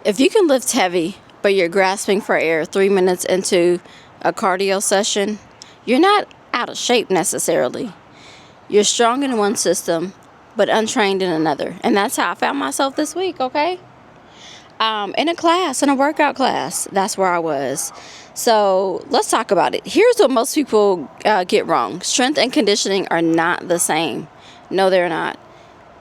If you can lift heavy, but you're grasping for air 3 minutes into a cardio session, you're not out of shape necessarily. You're strong in one system, but untrained in another. And that's how I found myself this week, okay? In a workout class. That's where I was. So let's talk about it. Here's what most people get wrong. Strength and conditioning are not the same. No, they're not.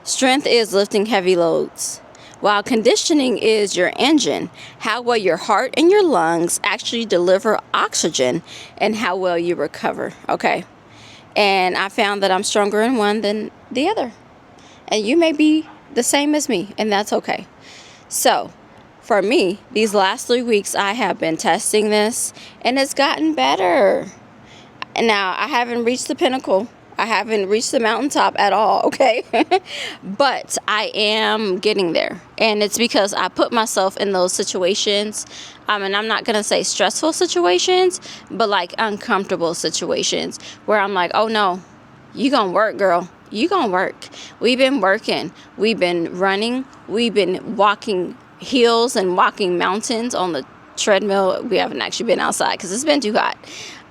Strength is lifting heavy loads, while conditioning is your engine, how well your heart and your lungs actually deliver oxygen and how well you recover, okay? And I found that I'm stronger in one than the other. And you may be the same as me, and that's okay. So, for me, these last 3 weeks, I have been testing this, and it's gotten better. And now, I haven't reached the pinnacle. I haven't reached the mountaintop at all, okay? But I am getting there. And it's because I put myself in those situations. And I'm not going to say stressful situations, but like uncomfortable situations where I'm like, oh no, you gonna work, girl. You gonna work. We've been working. We've been running. We've been walking hills and walking mountains on the treadmill. We haven't actually been outside because it's been too hot.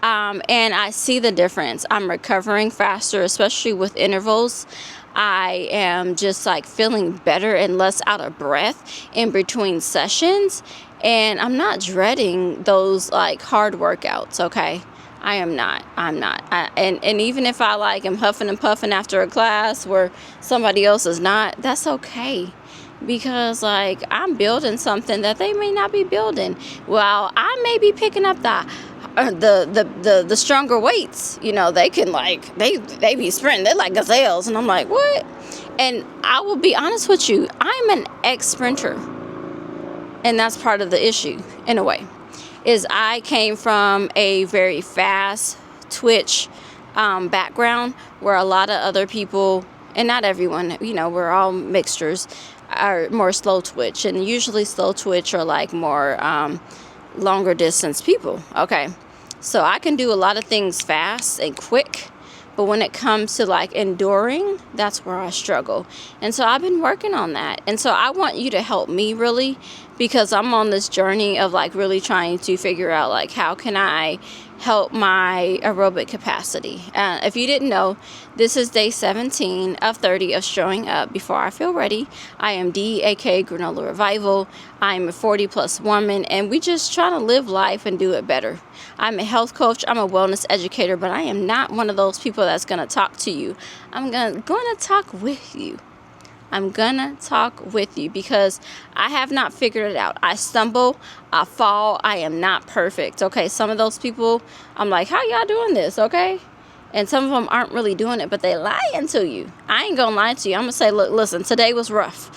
And I see the difference. I'm recovering faster, especially with intervals. I am just like feeling better and less out of breath in between sessions. And I'm not dreading those like hard workouts, okay? I'm not. And even if I like am huffing and puffing after a class where somebody else is not, that's okay. Because like I'm building something that they may not be building. Well, I may be picking up the stronger weights. You know, they can like they be sprinting. They're like gazelles, and I'm like, what? And I will be honest with you, I'm an ex-sprinter, and that's part of the issue in a way. Is I came from a very fast twitch background where a lot of other people, and not everyone, you know, we're all mixtures, are more slow twitch. And usually slow twitch are like more longer distance people. Okay. So I can do a lot of things fast and quick. But when it comes to like enduring, that's where I struggle. And so I've been working on that. And so I want you to help me really, because I'm on this journey of like really trying to figure out like how can I help my aerobic capacity. If you didn't know, this is day 17 of 30 of showing up before I feel ready. I am Dee, aka Granola Revival. I'm a 40 plus woman, and we just trying to live life and do it better. I'm a health coach. I'm a wellness educator, but I am not one of those people that's going to talk to you. I'm going to talk with you. I'm going to talk with you because I have not figured it out. I stumble, I fall, I am not perfect. Okay, some of those people, I'm like, how y'all doing this? Okay. And some of them aren't really doing it, but they lying to you. I ain't going to lie to you. I'm going to say, look, listen, today was rough,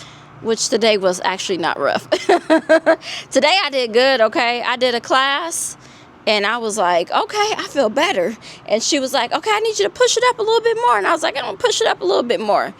which today was actually not rough. Today I did good. Okay. I did a class. And I was like, okay, I feel better. And she was like, okay, I need you to push it up a little bit more. And I was like, I'm going to push it up a little bit more.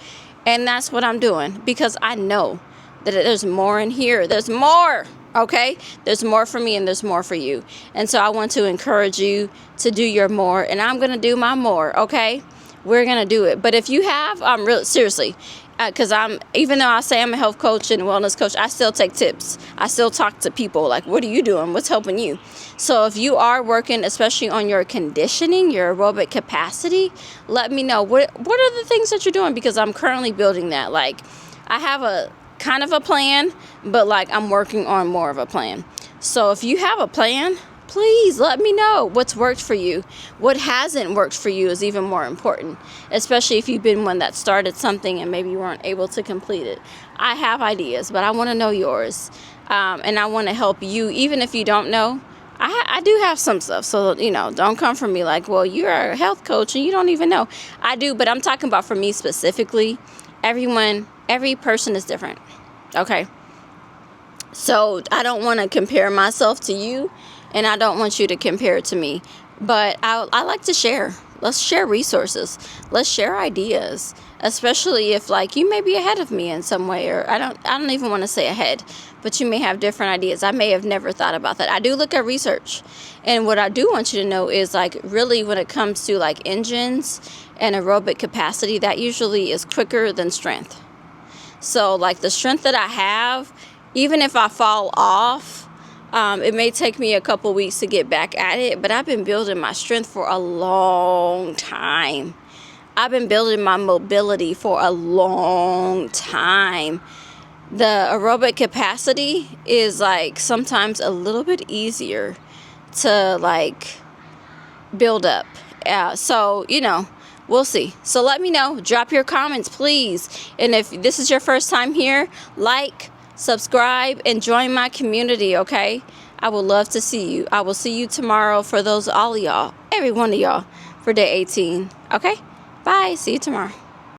And that's what I'm doing because I know that there's more in here. There's more, okay? There's more for me and there's more for you. And so I want to encourage you to do your more. And I'm going to do my more, okay? We're going to do it. But if you have, really, seriously, because even though I say I'm a health coach and wellness coach, I still take tips. I still talk to people like, what are you doing? What's helping you? So if you are working, especially on your conditioning, your aerobic capacity, let me know. What are the things that you're doing? Because I'm currently building that. Like, I have a kind of a plan, but like I'm working on more of a plan. So if you have a plan, please let me know what's worked for you. What hasn't worked for you is even more important, especially if you've been one that started something and maybe you weren't able to complete it. I have ideas, but I want to know yours. And I want to help you, even if you don't know. I do have some stuff. So, you know, don't come from me like, well, you're a health coach and you don't even know. I do, but I'm talking about for me specifically. Every person is different. Okay. So I don't want to compare myself to you. And I don't want you to compare it to me, but I like to share. Let's share resources. Let's share ideas, especially if like you may be ahead of me in some way, or I don't even want to say ahead, but you may have different ideas. I may have never thought about that. I do look at research, and what I do want you to know is like really when it comes to like engines and aerobic capacity, that usually is quicker than strength. So like the strength that I have even if I fall off, it may take me a couple weeks to get back at it, but I've been building my strength for a long time. I've been building my mobility for a long time. The aerobic capacity is like sometimes a little bit easier to like build up. So, we'll see. So let me know. Drop your comments, please. And if this is your first time here, like, subscribe, and join my community, okay? I would love to see you. I will see you tomorrow for all of y'all, every one of y'all, for day 18. Okay? Bye. See you tomorrow.